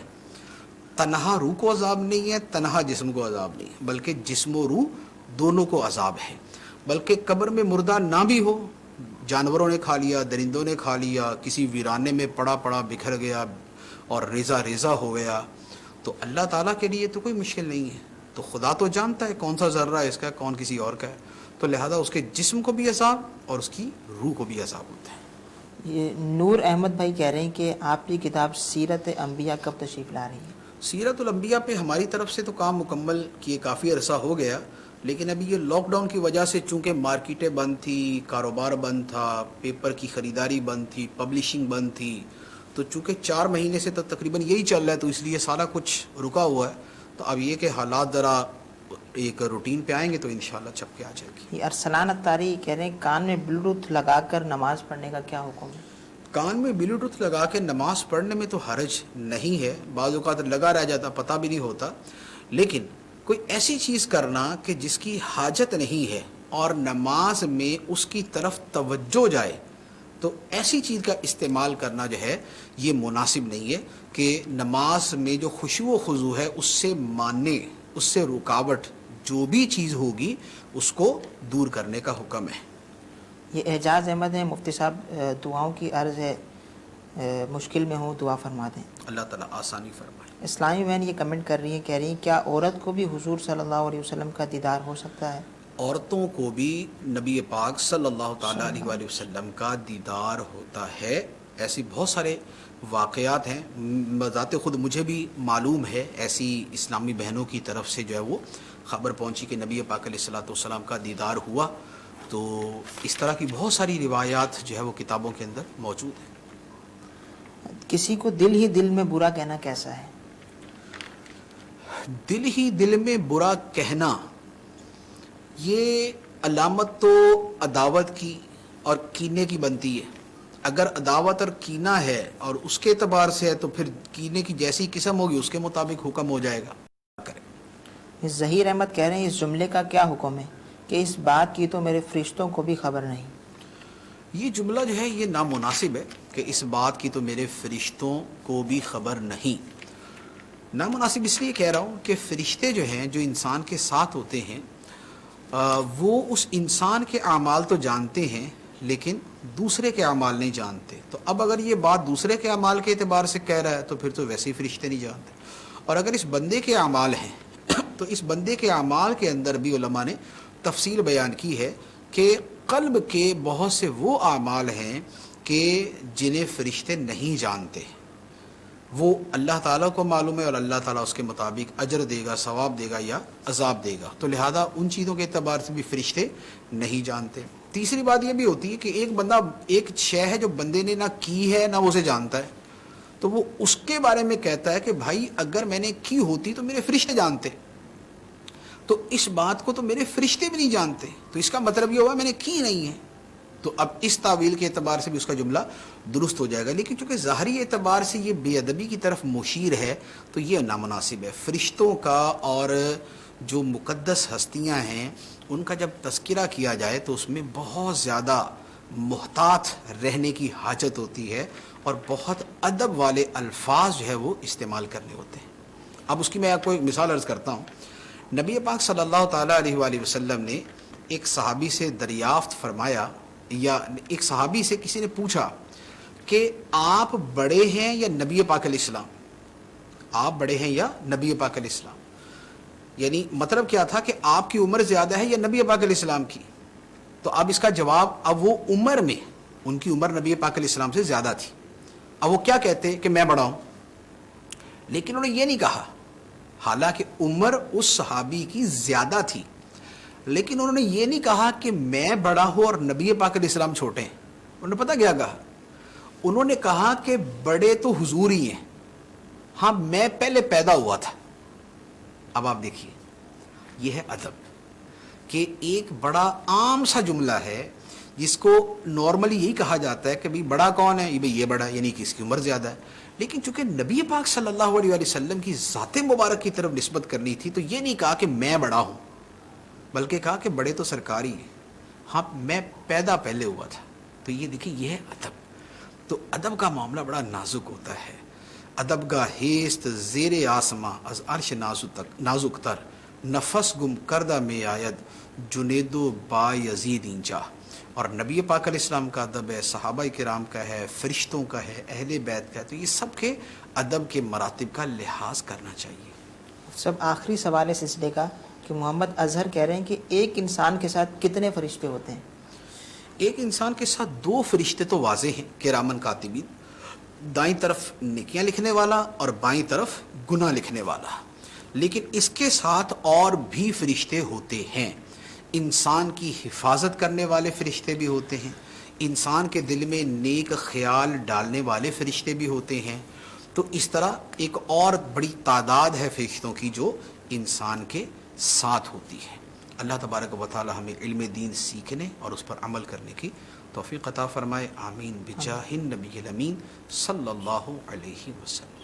تنہا روح کو عذاب نہیں ہے, تنہا جسم کو عذاب نہیں ہے, بلکہ جسم و روح دونوں کو عذاب ہے. بلکہ قبر میں مردہ نہ بھی ہو, جانوروں نے کھا لیا, درندوں نے کھا لیا, کسی ویرانے میں پڑا بکھر گیا اور ریزہ ہو گیا, تو اللہ تعالیٰ کے لیے تو کوئی مشکل نہیں ہے. تو خدا تو جانتا ہے کون سا ذرہ ہے اس کا, کون کسی اور کا ہے, تو لہذا اس کے جسم کو بھی عذاب اور اس کی روح کو بھی عذاب ہوتا ہے. یہ نور احمد بھائی کہہ رہے ہیں کہ آپ کی کتاب سیرت انبیاء کب تشریف لا رہی ہے؟ سیرت الانبیاء پہ ہماری طرف سے تو کام مکمل کیے کافی عرصہ ہو گیا, لیکن ابھی یہ لاک ڈاؤن کی وجہ سے چونکہ مارکیٹیں بند تھی, کاروبار بند تھا, پیپر کی خریداری بند تھی, پبلشنگ بند تھی, تو چونکہ 4 مہینے سے تو تقریباً یہی چل رہا ہے, تو اس لیے سارا کچھ رکا ہوا ہے. تو اب یہ کہ حالات ذرا ایک روٹین پہ آئیں گے تو انشاءاللہ چھپ کے آ جائے گی. یہ ارسلان اتاری کہہ رہے ہیں کان میں بلوٹوتھ لگا کر نماز پڑھنے کا کیا حکم ہے؟ کان میں بلوٹوتھ لگا کے نماز پڑھنے میں تو حرج نہیں ہے, بعض اوقات لگا رہ جاتا پتہ بھی نہیں ہوتا, لیکن کوئی ایسی چیز کرنا کہ جس کی حاجت نہیں ہے اور نماز میں اس کی طرف توجہ جائے, تو ایسی چیز کا استعمال کرنا جو ہے یہ مناسب نہیں ہے. کہ نماز میں جو خشوع و خضوع ہے اس سے ماننے, اس سے رکاوٹ جو بھی چیز ہوگی اس کو دور کرنے کا حکم ہے. یہ اعجاز احمد ہیں, مفتی صاحب دعاؤں کی عرض ہے, مشکل میں ہوں دعا فرما دیں. اللہ تعالیٰ آسانی فرمائے. اسلامی بہن یہ کمنٹ کر رہی ہیں, کہہ رہی ہیں کیا عورت کو بھی حضور صلی اللہ علیہ وسلم کا دیدار ہو سکتا ہے؟ عورتوں کو بھی نبی پاک صلی اللہ تعالیٰ علیہ وآلہ وسلم کا دیدار ہوتا ہے. ایسی بہت سارے واقعات ہیں, بذات خود مجھے بھی معلوم ہے ایسی اسلامی بہنوں کی طرف سے جو ہے وہ خبر پہنچی کہ نبی پاک علیہ الصلوۃ والسلام کا دیدار ہوا. تو اس طرح کی بہت ساری روایات جو ہے وہ کتابوں کے اندر موجود ہیں. کسی کو دل ہی دل میں برا کہنا کیسا ہے؟ دل ہی دل میں برا کہنا یہ علامت تو عداوت کی اور کینے کی بنتی ہے. اگر عداوت اور کینہ ہے اور اس کے اعتبار سے ہے تو پھر کینے کی جیسی قسم ہوگی اس کے مطابق حکم ہو جائے گا. ظہیر احمد کہہ رہے ہیں اس جملے کا کیا حکم ہے کہ اس بات کی تو میرے فرشتوں کو بھی خبر نہیں؟ یہ جملہ جو ہے یہ نامناسب ہے کہ اس بات کی تو میرے فرشتوں کو بھی خبر نہیں. نامناسب اس لیے کہہ رہا ہوں کہ فرشتے جو ہیں جو انسان کے ساتھ ہوتے ہیں وہ اس انسان کے اعمال تو جانتے ہیں لیکن دوسرے کے اعمال نہیں جانتے. تو اب اگر یہ بات دوسرے کے اعمال کے اعتبار سے کہہ رہا ہے تو پھر تو ویسے ہی فرشتے نہیں جانتے. اور اگر اس بندے کے اعمال ہیں تو اس بندے کے اعمال کے اندر بھی علماء نے تفصیل بیان کی ہے کہ قلب کے بہت سے وہ اعمال ہیں کہ جنہیں فرشتے نہیں جانتے, وہ اللہ تعالیٰ کو معلوم ہے اور اللہ تعالیٰ اس کے مطابق اجر دے گا, ثواب دے گا یا عذاب دے گا. تو لہذا ان چیزوں کے اعتبار سے بھی فرشتے نہیں جانتے. تیسری بات یہ بھی ہوتی ہے کہ ایک بندہ ایک شے ہے جو بندے نے نہ کی ہے نہ وہ اسے جانتا ہے, تو وہ اس کے بارے میں کہتا ہے کہ بھائی اگر میں نے کی ہوتی تو میرے فرشتے جانتے, تو اس بات کو تو میرے فرشتے بھی نہیں جانتے, تو اس کا مطلب یہ ہوا میں نے کی نہیں ہے. تو اب اس تعویل کے اعتبار سے بھی اس کا جملہ درست ہو جائے گا. لیکن چونکہ ظاہری اعتبار سے یہ بے ادبی کی طرف مشیر ہے تو یہ نامناسب ہے. فرشتوں کا اور جو مقدس ہستیاں ہیں ان کا جب تذکرہ کیا جائے تو اس میں بہت زیادہ محتاط رہنے کی حاجت ہوتی ہے اور بہت ادب والے الفاظ جو ہے وہ استعمال کرنے ہوتے ہیں. اب اس کی میں آپ کو ایک مثال عرض کرتا ہوں. نبی پاک صلی اللہ تعالیٰ علیہ وآلہ وسلم نے ایک صحابی سے دریافت فرمایا, یا ایک صحابی سے کسی نے پوچھا کہ آپ بڑے ہیں یا نبی پاک علیہ السلام, آپ بڑے ہیں یا نبی پاک علیہ السلام, یعنی مطلب کیا تھا کہ آپ کی عمر زیادہ ہے یا نبی پاک علیہ السلام کی. تو اب اس کا جواب, اب وہ عمر میں ان کی عمر نبی پاک علیہ السلام سے زیادہ تھی. اب وہ کیا کہتے کہ میں بڑا ہوں, لیکن انہوں نے یہ نہیں کہا, حالانکہ عمر اس صحابی کی زیادہ تھی, لیکن انہوں نے یہ نہیں کہا کہ میں بڑا ہوں اور نبی پاک علیہ السلام چھوٹے ہیں. انہوں نے پتہ کیا کہا, انہوں نے کہا کہ بڑے تو حضور ہی ہیں, ہاں میں پہلے پیدا ہوا تھا. اب آپ دیکھیے یہ ہے ادب کہ ایک بڑا عام سا جملہ ہے جس کو نارملی یہی کہا جاتا ہے کہ بھئی بڑا کون ہے، یہ بڑا، یعنی کہ اس کی عمر زیادہ ہے. لیکن چونکہ نبی پاک صلی اللہ علیہ وآلہ وسلم کی ذات مبارک کی طرف نسبت کرنی تھی تو یہ نہیں کہا کہ میں بڑا ہوں، بلکہ کہا کہ بڑے تو سرکاری ہیں، ہاں میں پیدا پہلے ہوا تھا. تو یہ دیکھیں یہ ہے ادب. تو ادب کا معاملہ بڑا نازک ہوتا ہے. ادب کا ہیست زیر آسماں از عرش نازک تر، نفس گم کردہ میں آید جنید و با یزید اینجا. اور نبی پاک علیہ السلام کا ادب ہے، صحابہ کرام کا ہے، فرشتوں کا ہے، اہل بیت کا ہے. تو یہ سب کے ادب کے مراتب کا لحاظ کرنا چاہیے. سب آخری سوال ہے سلسلے کا کہ محمد اظہر کہہ رہے ہیں کہ ایک انسان کے ساتھ کتنے فرشتے ہوتے ہیں؟ ایک انسان کے ساتھ 2 فرشتے تو واضح ہیں، کرامن کاتبین، دائیں طرف نیکیاں لکھنے والا اور بائیں طرف گناہ لکھنے والا. لیکن اس کے ساتھ اور بھی فرشتے ہوتے ہیں. انسان کی حفاظت کرنے والے فرشتے بھی ہوتے ہیں، انسان کے دل میں نیک خیال ڈالنے والے فرشتے بھی ہوتے ہیں. تو اس طرح ایک اور بڑی تعداد ہے فرشتوں کی جو انسان کے ساتھ ہوتی ہے. اللہ تبارک و تعالی ہمیں علم دین سیکھنے اور اس پر عمل کرنے کی توفیق عطا فرمائے. آمین بجاہ النبی الامین صلی اللہ علیہ وسلم.